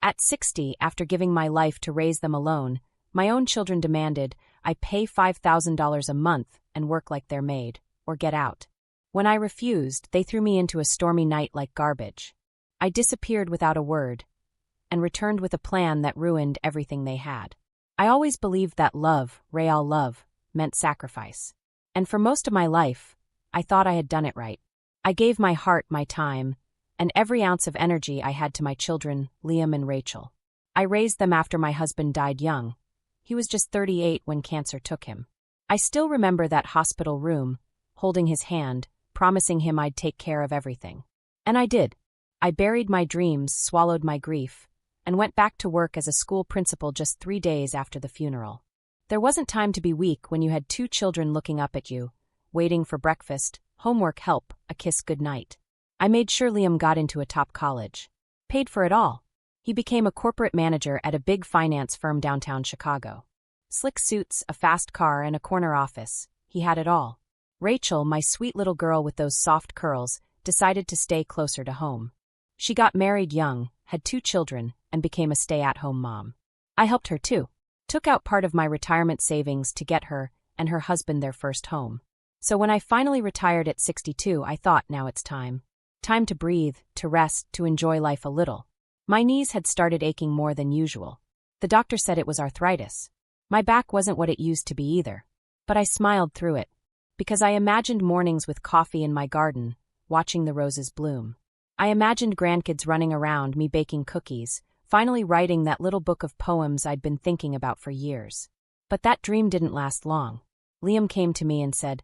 At 60, after giving my life to raise them alone, my own children demanded I pay $5,000 a month and work like their maid, or get out. When I refused, they threw me into a stormy night like garbage. I disappeared without a word, and returned with a plan that ruined everything they had. I always believed that love, real love, meant sacrifice. And for most of my life, I thought I had done it right. I gave my heart, my time, and every ounce of energy I had to my children, Liam and Rachel. I raised them after my husband died young. He was just 38 when cancer took him. I still remember that hospital room, holding his hand, promising him I'd take care of everything. And I did. I buried my dreams, swallowed my grief, and went back to work as a school principal just 3 days after the funeral. There wasn't time to be weak when you had 2 children looking up at you, waiting for breakfast, homework help, a kiss goodnight. I made sure Liam got into a top college. Paid for it all. He became a corporate manager at a big finance firm downtown Chicago. Slick suits, a fast car, and a corner office. He had it all. Rachel, my sweet little girl with those soft curls, decided to stay closer to home. She got married young, had 2 children, and became a stay-at-home mom. I helped her too. Took out part of my retirement savings to get her and her husband their first home. So when I finally retired at 62, I thought, now it's time. Time to breathe, to rest, to enjoy life a little. My knees had started aching more than usual. The doctor said it was arthritis. My back wasn't what it used to be either. But I smiled through it, because I imagined mornings with coffee in my garden, watching the roses bloom. I imagined grandkids running around me baking cookies, finally writing that little book of poems I'd been thinking about for years. But that dream didn't last long. Liam came to me and said,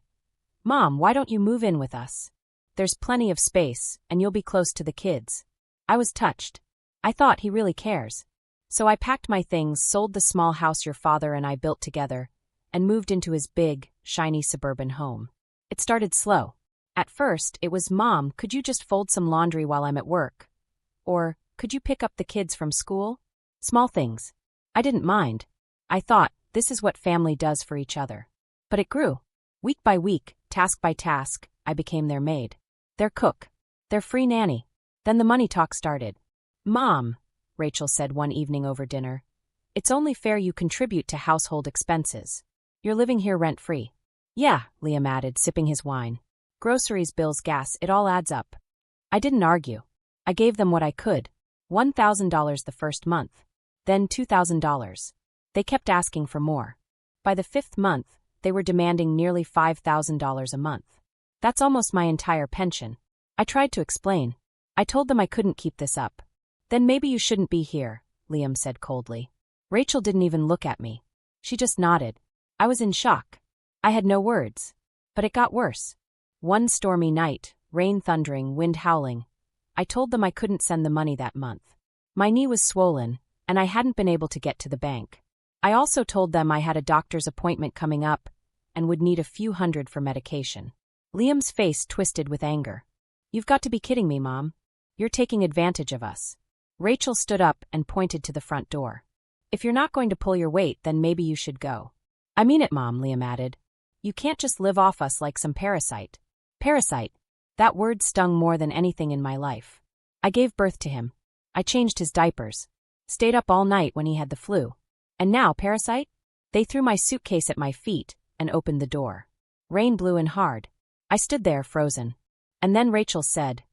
"Mom, why don't you move in with us? There's plenty of space, and you'll be close to the kids." I was touched. I thought, he really cares. So I packed my things, sold the small house your father and I built together, and moved into his big, shiny suburban home. It started slow. At first, it was, "Mom, could you just fold some laundry while I'm at work?" Or, "Could you pick up the kids from school?" Small things. I didn't mind. I thought, this is what family does for each other. But it grew. Week by week, task by task, I became their maid. Their cook. Their free nanny. Then the money talk started. "Mom," Rachel said one evening over dinner, "it's only fair you contribute to household expenses. You're living here rent-free." "Yeah," Liam added, sipping his wine. "Groceries, bills, gas, it all adds up." I didn't argue. I gave them what I could. $1,000 the first month. Then $2,000. They kept asking for more. By the 5th month, they were demanding nearly $5,000 a month. That's almost my entire pension. I tried to explain. I told them I couldn't keep this up. "Then maybe you shouldn't be here," Liam said coldly. Rachel didn't even look at me. She just nodded. I was in shock. I had no words. But it got worse. One stormy night, rain thundering, wind howling, I told them I couldn't send the money that month. My knee was swollen, and I hadn't been able to get to the bank. I also told them I had a doctor's appointment coming up and would need a few hundred for medication. Liam's face twisted with anger. "You've got to be kidding me, Mom. You're taking advantage of us." Rachel stood up and pointed to the front door. "If you're not going to pull your weight, then maybe you should go." "I mean it, Mom," Liam added. "You can't just live off us like some parasite." Parasite. That word stung more than anything in my life. I gave birth to him. I changed his diapers. Stayed up all night when he had the flu. And now, parasite? They threw my suitcase at my feet and opened the door. Rain blew in hard. I stood there, frozen. And then Rachel said,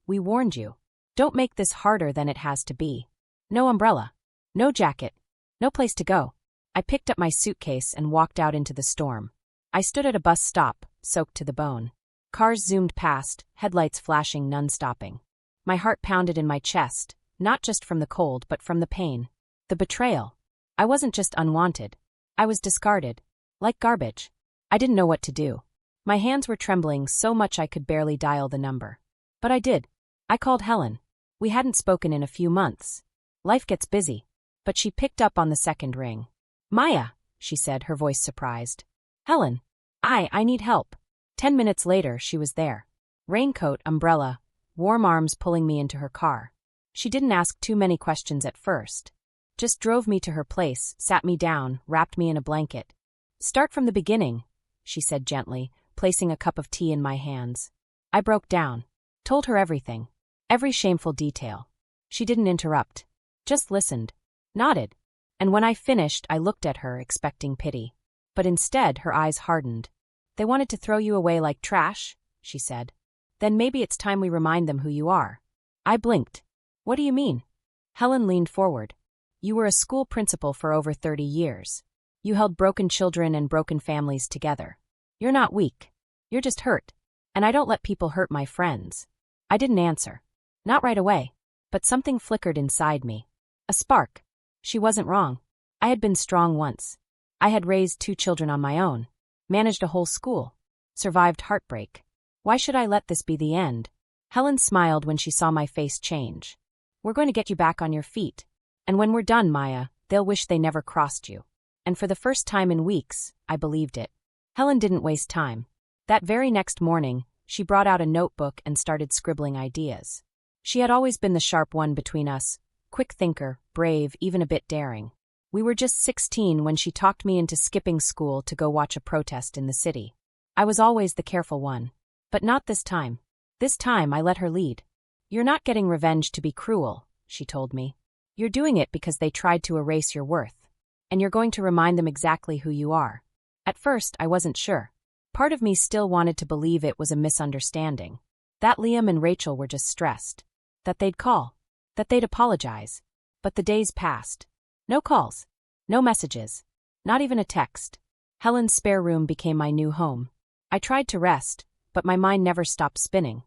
"We warned you. Don't make this harder than it has to be. No umbrella. No jacket. No place to go." I picked up my suitcase and walked out into the storm. I stood at a bus stop, soaked to the bone. Cars zoomed past, headlights flashing, none stopping. My heart pounded in my chest, not just from the cold but from the pain. The betrayal. I wasn't just unwanted. I was discarded. Like garbage. I didn't know what to do. My hands were trembling so much I could barely dial the number. But I did. I called Helen. We hadn't spoken in a few months. Life gets busy. But she picked up on the second ring. "Maya," she said, her voice surprised. "Helen. I need help." 10 minutes later, she was there. Raincoat, umbrella, warm arms pulling me into her car. She didn't ask too many questions at first. Just drove me to her place, sat me down, wrapped me in a blanket. "Start from the beginning," she said gently, placing a cup of tea in my hands. I broke down. Told her everything. Every shameful detail. She didn't interrupt. Just listened. Nodded. And when I finished, I looked at her, expecting pity. But instead, her eyes hardened. They wanted to throw you away like trash, she said. Then maybe it's time we remind them who you are. I blinked. What do you mean? Helen leaned forward. You were a school principal for over 30 years. You held broken children and broken families together. You're not weak. You're just hurt. And I don't let people hurt my friends. I didn't answer. Not right away. But something flickered inside me. A spark. She wasn't wrong. I had been strong once. I had raised 2 children on my own. Managed a whole school. Survived heartbreak. Why should I let this be the end? Helen smiled when she saw my face change. We're going to get you back on your feet. And when we're done, Maya, they'll wish they never crossed you. And for the first time in weeks, I believed it. Helen didn't waste time. That very next morning, she brought out a notebook and started scribbling ideas. She had always been the sharp one between us, quick thinker, brave, even a bit daring. We were just 16 when she talked me into skipping school to go watch a protest in the city. I was always the careful one. But not this time. This time I let her lead. You're not getting revenge to be cruel, she told me. You're doing it because they tried to erase your worth. And you're going to remind them exactly who you are. At first, I wasn't sure. Part of me still wanted to believe it was a misunderstanding. That Liam and Rachel were just stressed. That they'd call. That they'd apologize. But the days passed. No calls. No messages. Not even a text. Helen's spare room became my new home. I tried to rest, but my mind never stopped spinning.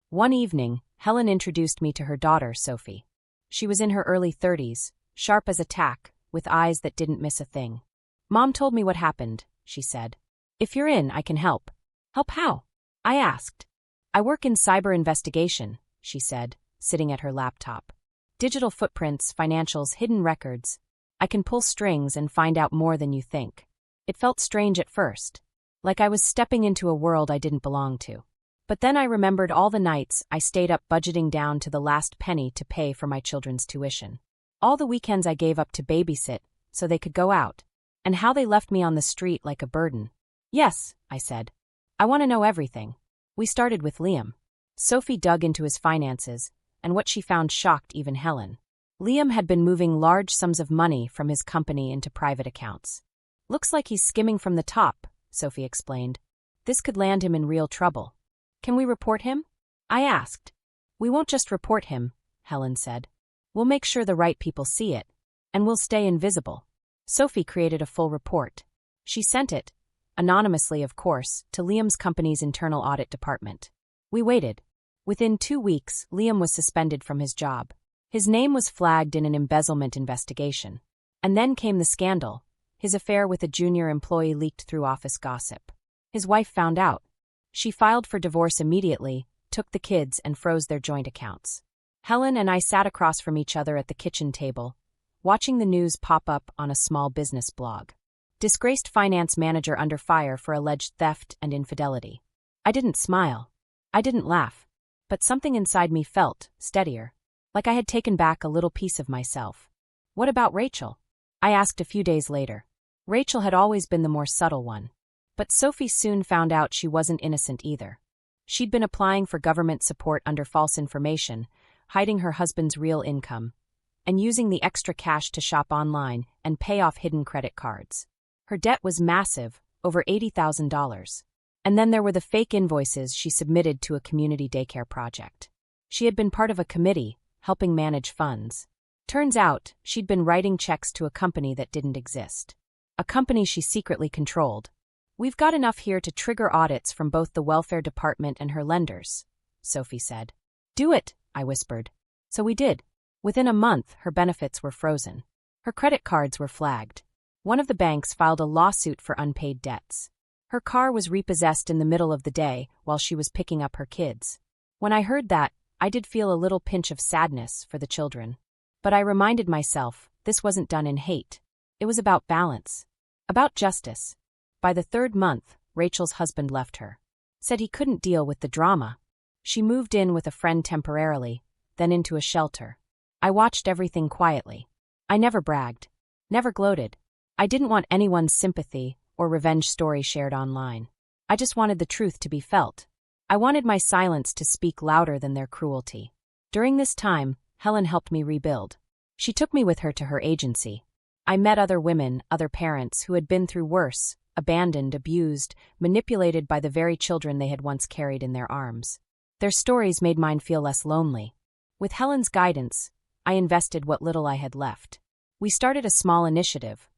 One evening, Helen introduced me to her daughter, Sophie. She was in her early 30s, sharp as a tack, with eyes that didn't miss a thing. Mom told me what happened, she said. If you're in, I can help. Help how? I asked. I work in cyber investigation, she said, sitting at her laptop. Digital footprints, financials, hidden records. I can pull strings and find out more than you think. It felt strange at first, like I was stepping into a world I didn't belong to. But then I remembered all the nights I stayed up budgeting down to the last penny to pay for my children's tuition. All the weekends I gave up to babysit so they could go out, and how they left me on the street like a burden. Yes, I said. I want to know everything. We started with Liam. Sophie dug into his finances, and what she found shocked even Helen. Liam had been moving large sums of money from his company into private accounts. Looks like he's skimming from the top, Sophie explained. This could land him in real trouble. Can we report him? I asked. We won't just report him, Helen said. We'll make sure the right people see it, and we'll stay invisible. Sophie created a full report. She sent it, anonymously of course, to Liam's company's internal audit department. We waited. Within 2 weeks, Liam was suspended from his job. His name was flagged in an embezzlement investigation. And then came the scandal. His affair with a junior employee leaked through office gossip. His wife found out. She filed for divorce immediately, took the kids, and froze their joint accounts. Helen and I sat across from each other at the kitchen table, watching the news pop up on a small business blog. Disgraced finance manager under fire for alleged theft and infidelity. I didn't smile. I didn't laugh. But something inside me felt steadier, like I had taken back a little piece of myself. What about Rachel? I asked a few days later. Rachel had always been the more subtle one. But Sophie soon found out she wasn't innocent either. She'd been applying for government support under false information, hiding her husband's real income, and using the extra cash to shop online and pay off hidden credit cards. Her debt was massive, over $80,000. And then there were the fake invoices she submitted to a community daycare project. She had been part of a committee, helping manage funds. Turns out, she'd been writing checks to a company that didn't exist. A company she secretly controlled. We've got enough here to trigger audits from both the welfare department and her lenders, Sophie said. Do it, I whispered. So we did. Within a month, her benefits were frozen. Her credit cards were flagged. One of the banks filed a lawsuit for unpaid debts. Her car was repossessed in the middle of the day while she was picking up her kids. When I heard that, I did feel a little pinch of sadness for the children. But I reminded myself, this wasn't done in hate. It was about balance. About justice. By the 3rd month, Rachel's husband left her. Said he couldn't deal with the drama. She moved in with a friend temporarily, then into a shelter. I watched everything quietly. I never bragged. Never gloated. I didn't want anyone's sympathy or revenge story shared online. I just wanted the truth to be felt. I wanted my silence to speak louder than their cruelty. During this time, Helen helped me rebuild. She took me with her to her agency. I met other women, other parents who had been through worse, abandoned, abused, manipulated by the very children they had once carried in their arms. Their stories made mine feel less lonely. With Helen's guidance, I invested what little I had left. We started a small initiative,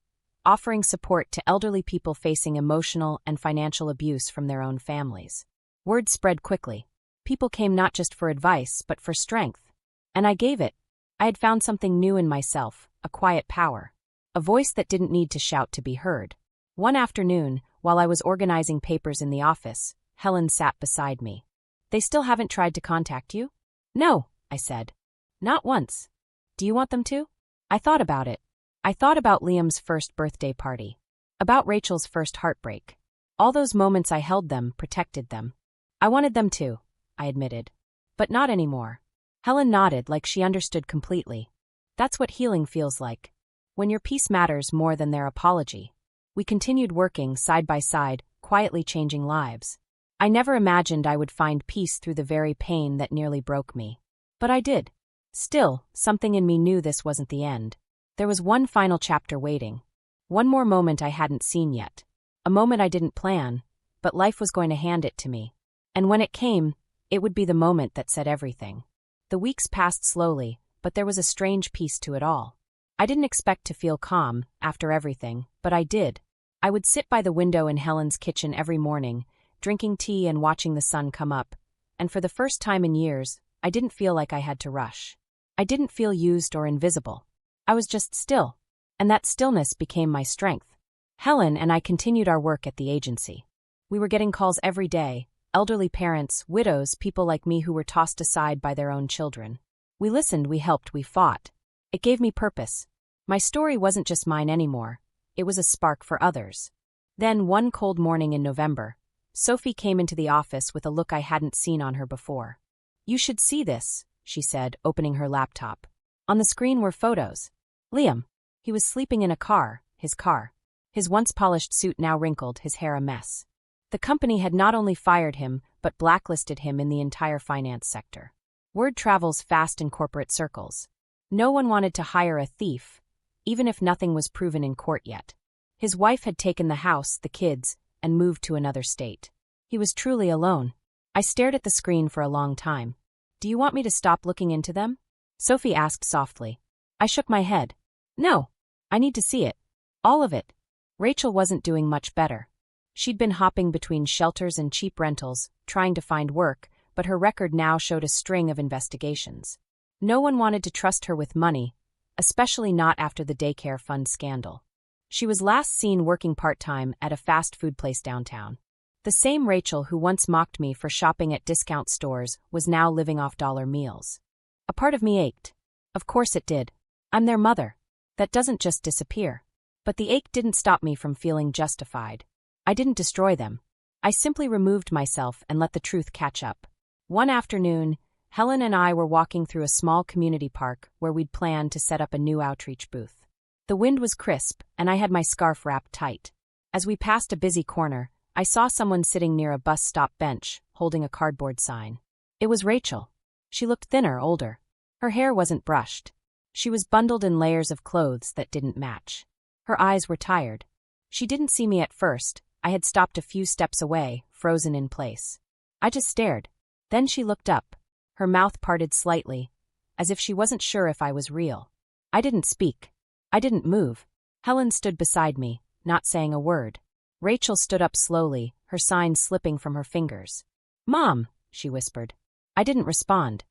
offering support to elderly people facing emotional and financial abuse from their own families. Word spread quickly. People came not just for advice, but for strength. And I gave it. I had found something new in myself, a quiet power. A voice that didn't need to shout to be heard. One afternoon, while I was organizing papers in the office, Helen sat beside me. "They still haven't tried to contact you?" "No," I said. "Not once." "Do you want them to?" I thought about it. I thought about Liam's first birthday party. About Rachel's first heartbreak. All those moments I held them, protected them. I wanted them to, I admitted. But not anymore. Helen nodded like she understood completely. That's what healing feels like. When your peace matters more than their apology. We continued working side by side, quietly changing lives. I never imagined I would find peace through the very pain that nearly broke me. But I did. Still, something in me knew this wasn't the end. There was one final chapter waiting. One more moment I hadn't seen yet. A moment I didn't plan, but life was going to hand it to me. And when it came, it would be the moment that said everything. The weeks passed slowly, but there was a strange peace to it all. I didn't expect to feel calm, after everything, but I did. I would sit by the window in Helen's kitchen every morning, drinking tea and watching the sun come up, and for the first time in years, I didn't feel like I had to rush. I didn't feel used or invisible. I was just still, and that stillness became my strength. Helen and I continued our work at the agency. We were getting calls every day, elderly parents, widows, people like me who were tossed aside by their own children. We listened, we helped, we fought. It gave me purpose. My story wasn't just mine anymore. It was a spark for others. Then, one cold morning in November, Sophie came into the office with a look I hadn't seen on her before. "You should see this," she said, opening her laptop. On the screen were photos. Liam. He was sleeping in a car, his car. His once polished suit now wrinkled, his hair a mess. The company had not only fired him, but blacklisted him in the entire finance sector. Word travels fast in corporate circles. No one wanted to hire a thief, even if nothing was proven in court yet. His wife had taken the house, the kids, and moved to another state. He was truly alone. I stared at the screen for a long time. "Do you want me to stop looking into them?" Sophie asked softly. I shook my head. "No. I need to see it. All of it." Rachel wasn't doing much better. She'd been hopping between shelters and cheap rentals, trying to find work, but her record now showed a string of investigations. No one wanted to trust her with money, especially not after the daycare fund scandal. She was last seen working part-time at a fast food place downtown. The same Rachel who once mocked me for shopping at discount stores was now living off dollar meals. A part of me ached. Of course it did. I'm their mother. That doesn't just disappear. But the ache didn't stop me from feeling justified. I didn't destroy them. I simply removed myself and let the truth catch up. One afternoon, Helen and I were walking through a small community park where we'd planned to set up a new outreach booth. The wind was crisp, and I had my scarf wrapped tight. As we passed a busy corner, I saw someone sitting near a bus stop bench, holding a cardboard sign. It was Rachel. She looked thinner, older. Her hair wasn't brushed. She was bundled in layers of clothes that didn't match. Her eyes were tired. She didn't see me at first. I had stopped a few steps away, frozen in place. I just stared. Then she looked up. Her mouth parted slightly, as if she wasn't sure if I was real. I didn't speak. I didn't move. Helen stood beside me, not saying a word. Rachel stood up slowly, her sign slipping from her fingers. "Mom," she whispered. I didn't respond.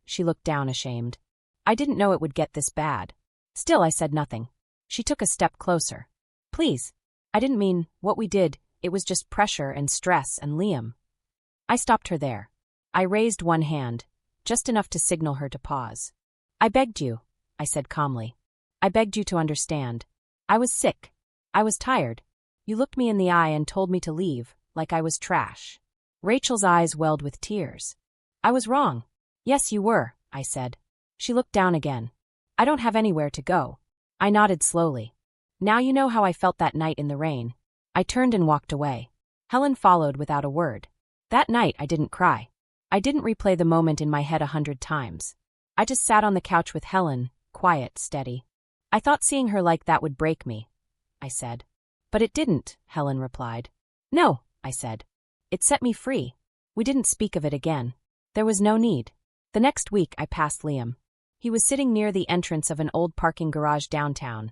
She looked down, ashamed. I didn't know it would get this bad. Still, I said nothing. She took a step closer. "Please. I didn't mean what we did. It was just pressure and stress and Liam." I stopped her there. I raised one hand, just enough to signal her to pause. "I begged you," I said calmly. "I begged you to understand. I was sick. I was tired. You looked me in the eye and told me to leave, like I was trash." Rachel's eyes welled with tears. "I was wrong." "Yes, you were," I said. She looked down again. "I don't have anywhere to go." I nodded slowly. "Now you know how I felt that night in the rain." I turned and walked away. Helen followed without a word. That night I didn't cry. I didn't replay the moment in my head 100 times. I just sat on the couch with Helen, quiet, steady. I thought seeing her like that would break me, I said. But it didn't, Helen replied. No, I said. It set me free. We didn't speak of it again. There was no need. The next week I passed Liam. He was sitting near the entrance of an old parking garage downtown,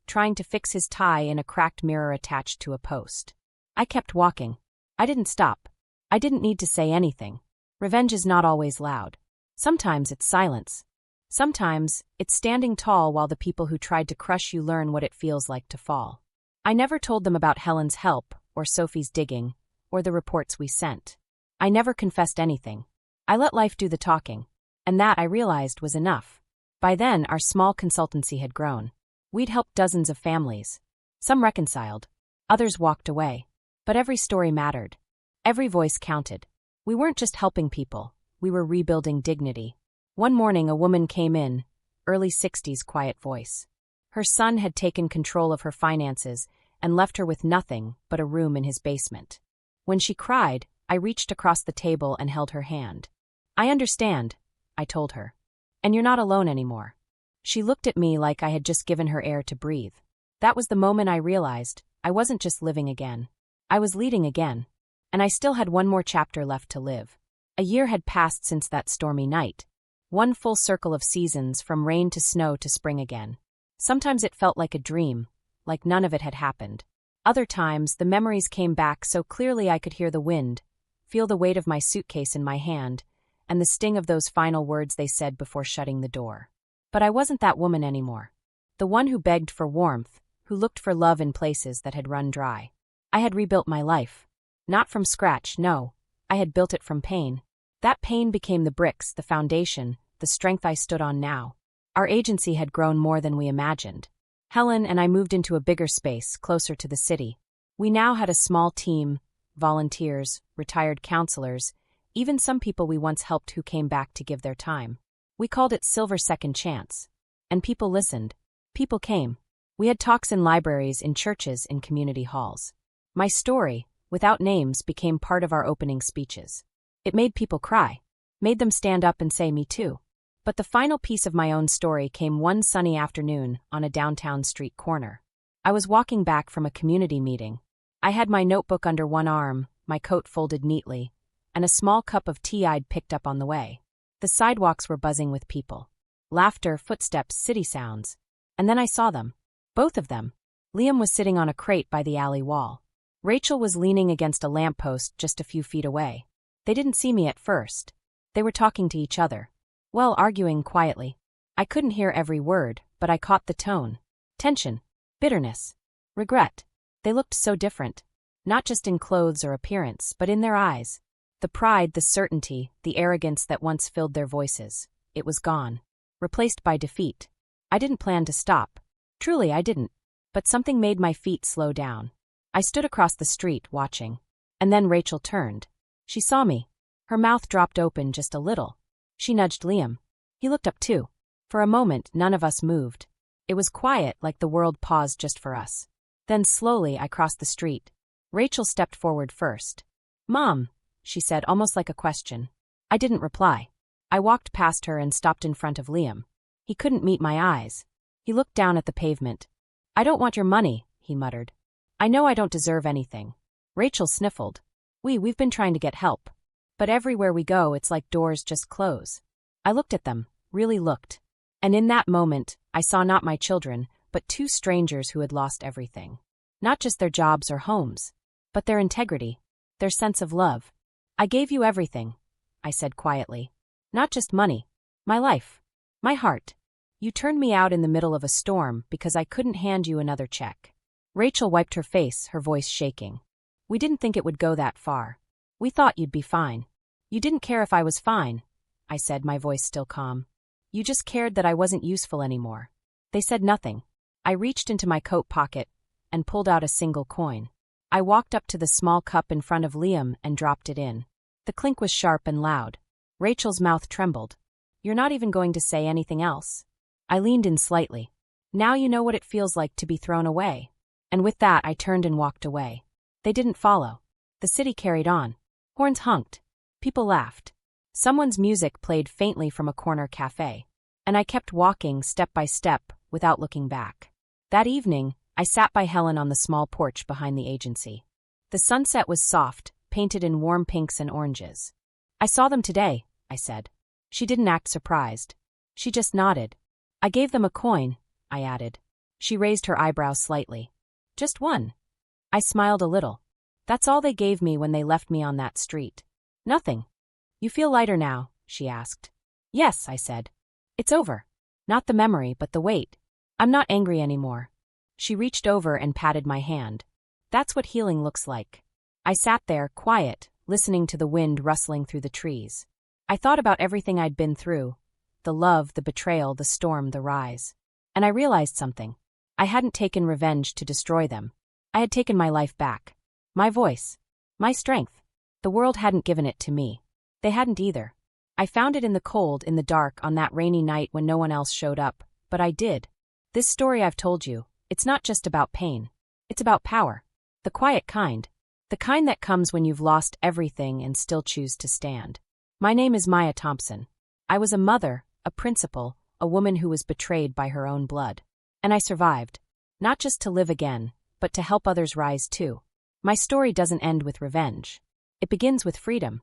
trying to fix his tie in a cracked mirror attached to a post. I kept walking. I didn't stop. I didn't need to say anything. Revenge is not always loud. Sometimes it's silence. Sometimes it's standing tall while the people who tried to crush you learn what it feels like to fall. I never told them about Helen's help, or Sophie's digging, or the reports we sent. I never confessed anything. I let life do the talking, and that, I realized, was enough. By then, our small consultancy had grown. We'd helped dozens of families. Some reconciled. Others walked away. But every story mattered. Every voice counted. We weren't just helping people. We were rebuilding dignity. One morning, a woman came in, early 60s, quiet voice. Her son had taken control of her finances and left her with nothing but a room in his basement. When she cried, I reached across the table and held her hand. I understand, I told her. And you're not alone anymore. She looked at me like I had just given her air to breathe. That was the moment I realized I wasn't just living again. I was leading again. And I still had one more chapter left to live. A year had passed since that stormy night. One full circle of seasons, from rain to snow to spring again. Sometimes it felt like a dream, like none of it had happened. Other times, the memories came back so clearly I could hear the wind, feel the weight of my suitcase in my hand, and the sting of those final words they said before shutting the door. But I wasn't that woman anymore. The one who begged for warmth, who looked for love in places that had run dry. I had rebuilt my life. Not from scratch, no. I had built it from pain. That pain became the bricks, the foundation, the strength I stood on now. Our agency had grown more than we imagined. Helen and I moved into a bigger space, closer to the city. We now had a small team, volunteers, retired counselors, even some people we once helped who came back to give their time. We called it Silver Second Chance. And people listened. People came. We had talks in libraries, in churches, in community halls. My story, without names, became part of our opening speeches. It made people cry, made them stand up and say, "Me too." But the final piece of my own story came one sunny afternoon on a downtown street corner. I was walking back from a community meeting. I had my notebook under one arm, my coat folded neatly, and a small cup of tea I'd picked up on the way. The sidewalks were buzzing with people. Laughter, footsteps, city sounds. And then I saw them. Both of them. Liam was sitting on a crate by the alley wall. Rachel was leaning against a lamppost just a few feet away. They didn't see me at first. They were talking to each other. Well, arguing quietly. I couldn't hear every word, but I caught the tone. Tension. Bitterness. Regret. They looked so different. Not just in clothes or appearance, but in their eyes. The pride, the certainty, the arrogance that once filled their voices. It was gone. Replaced by defeat. I didn't plan to stop. Truly, I didn't. But something made my feet slow down. I stood across the street, watching. And then Rachel turned. She saw me. Her mouth dropped open just a little. She nudged Liam. He looked up too. For a moment, none of us moved. It was quiet, like the world paused just for us. Then slowly I crossed the street. Rachel stepped forward first. "Mom," she said, almost like a question. I didn't reply. I walked past her and stopped in front of Liam. He couldn't meet my eyes. He looked down at the pavement. "I don't want your money," he muttered. "I know I don't deserve anything." Rachel sniffled. We've been trying to get help. But everywhere we go, it's like doors just close." I looked at them, really looked. And in that moment, I saw not my children, but two strangers who had lost everything. Not just their jobs or homes, but their integrity, their sense of love. "I gave you everything," I said quietly. "Not just money. My life. My heart. You turned me out in the middle of a storm because I couldn't hand you another check." Rachel wiped her face, her voice shaking. "We didn't think it would go that far. We thought you'd be fine." "You didn't care if I was fine," I said, my voice still calm. "You just cared that I wasn't useful anymore." They said nothing. I reached into my coat pocket and pulled out a single coin. I walked up to the small cup in front of Liam and dropped it in. The clink was sharp and loud. Rachel's mouth trembled. "You're not even going to say anything else?" I leaned in slightly. "Now you know what it feels like to be thrown away." And with that I turned and walked away. They didn't follow. The city carried on. Horns honked. People laughed. Someone's music played faintly from a corner cafe. And I kept walking step by step without looking back. That evening, I sat by Helen on the small porch behind the agency. The sunset was soft, painted in warm pinks and oranges. "I saw them today," I said. She didn't act surprised. She just nodded. "I gave them a coin," I added. She raised her eyebrows slightly. "Just one?" I smiled a little. "That's all they gave me when they left me on that street." "Nothing." "You feel lighter now?" she asked. "Yes," I said. "It's over. Not the memory, but the weight. I'm not angry anymore." She reached over and patted my hand. "That's what healing looks like." I sat there, quiet, listening to the wind rustling through the trees. I thought about everything I'd been through, the love, the betrayal, the storm, the rise. And I realized something. I hadn't taken revenge to destroy them. I had taken my life back. My voice. My strength. The world hadn't given it to me. They hadn't either. I found it in the cold, in the dark, on that rainy night when no one else showed up, but I did. This story I've told you, it's not just about pain. It's about power. The quiet kind. The kind that comes when you've lost everything and still choose to stand. My name is Maya Thompson. I was a mother, a principal, a woman who was betrayed by her own blood. And I survived. Not just to live again, but to help others rise too. My story doesn't end with revenge. It begins with freedom.